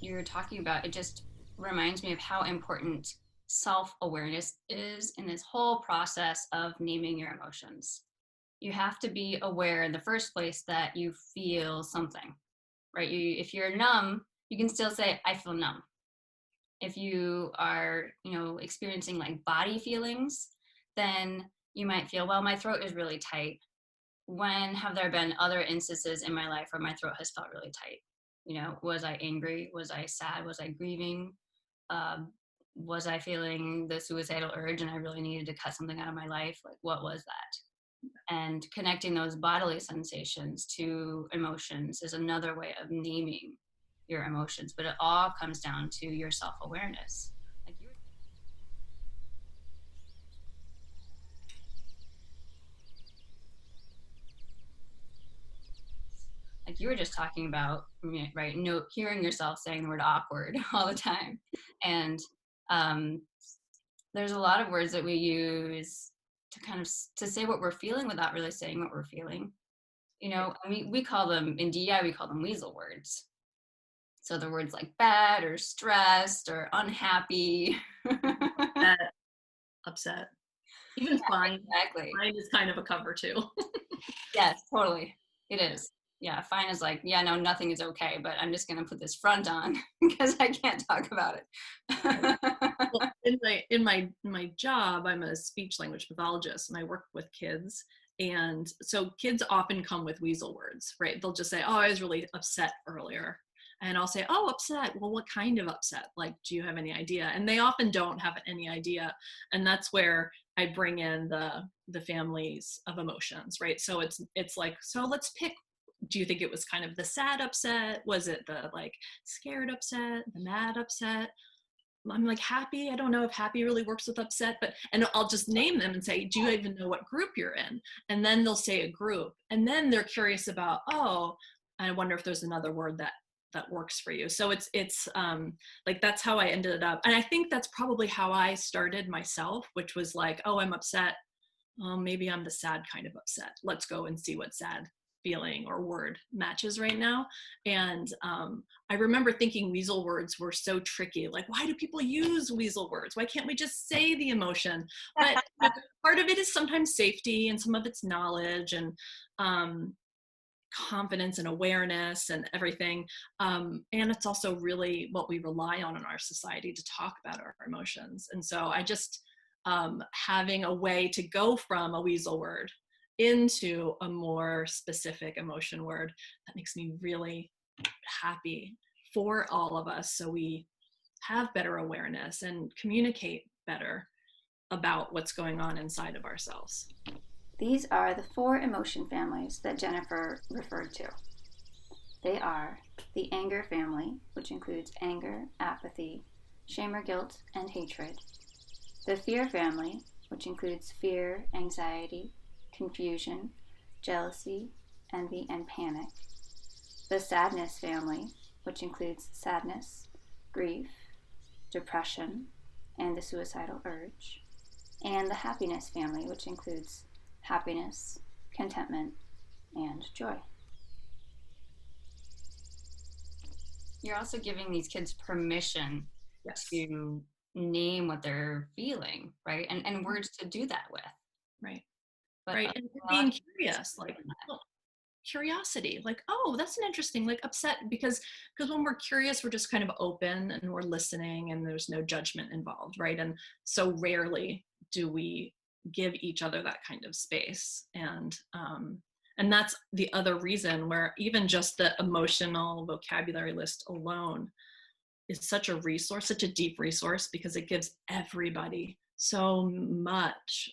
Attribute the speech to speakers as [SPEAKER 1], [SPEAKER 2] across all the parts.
[SPEAKER 1] you're talking about, it just reminds me of how important self-awareness is in this whole process of naming your emotions. You have to be aware in the first place that you feel something, right? If you're numb, you can still say, I feel numb. If you are, experiencing like body feelings, then you might feel, well, my throat is really tight. When have there been other instances in my life where my throat has felt really tight? Was I angry? Was I sad? Was I grieving? Um, was I feeling the suicidal urge and I really needed to cut something out of my life? Like, what was that? And connecting those bodily sensations to emotions is another way of naming your emotions. But it all comes down to your self-awareness. Like you like you were just talking about, right? No, hearing yourself saying the word awkward all the time, and um, there's a lot of words that we use to kind of to say what we're feeling without really saying what we're feeling. And we call them in DI, we call them weasel words. So the words like bad or stressed or unhappy.
[SPEAKER 2] Upset, upset. Even fine.
[SPEAKER 1] Exactly.
[SPEAKER 2] Fine is kind of a cover too.
[SPEAKER 1] Yes, totally. It is. Yeah, fine is like, yeah, no, nothing is okay, but I'm just gonna put this front on because I can't talk about it.
[SPEAKER 2] Well, in my job, I'm a speech language pathologist, and I work with kids. And so kids often come with weasel words, right? They'll just say, "Oh, I was really upset earlier," and I'll say, "Oh, upset. Well, what kind of upset? Like, do you have any idea?" And they often don't have any idea, and that's where I bring in the families of emotions, right? So it's like, so let's pick. Do you think it was kind of the sad upset? Was it the like scared upset, the mad upset? I'm like, happy. I don't know if happy really works with upset, but, and I'll just name them and say, do you even know what group you're in? And then they'll say a group, and then they're curious about, oh, I wonder if there's another word that works for you. So it's like, that's how I ended up. And I think that's probably how I started myself, which was like, oh, I'm upset. Oh, maybe I'm the sad kind of upset. Let's go and see what sad feeling or word matches right now. And I remember thinking weasel words were so tricky. Like, why do people use weasel words? Why can't we just say the emotion? But part of it is sometimes safety, and some of it's knowledge and confidence and awareness and everything. And it's also really what we rely on in our society to talk about our emotions. And so I just, having a way to go from a weasel word into a more specific emotion word, that makes me really happy for all of us, so we have better awareness and communicate better about what's going on inside of ourselves.
[SPEAKER 3] These are the four emotion families that Jennifer referred to. They are the anger family, which includes anger, apathy, shame or guilt, and hatred. The fear family, which includes fear, anxiety, confusion, jealousy, envy, and panic. The sadness family, which includes sadness, grief, depression, and the suicidal urge. And the happiness family, which includes happiness, contentment, and joy.
[SPEAKER 1] You're also giving these kids permission
[SPEAKER 2] Yes.
[SPEAKER 1] to name what they're feeling, right? And words to do that with.
[SPEAKER 2] Right.
[SPEAKER 1] But
[SPEAKER 2] Right. And being curious, like, oh, curiosity, like, oh, that's an interesting, like, upset, because when we're curious, we're just kind of open and we're listening and there's no judgment involved, right? And so rarely do we give each other that kind of space. And that's the other reason where even just the emotional vocabulary list alone is such a resource, such a deep resource, because it gives everybody so much.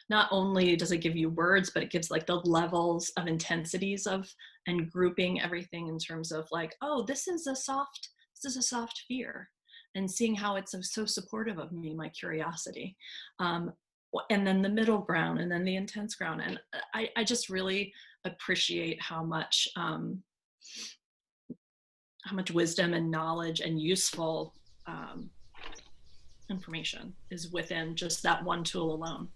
[SPEAKER 2] Not only does it give you words, but it gives like the levels of intensities of, and grouping everything in terms of like, oh, this is a soft fear, and seeing how it's so supportive of me, my curiosity. And then the middle ground, and then the intense ground. And I just really appreciate how much wisdom and knowledge and useful information is within just that one tool alone.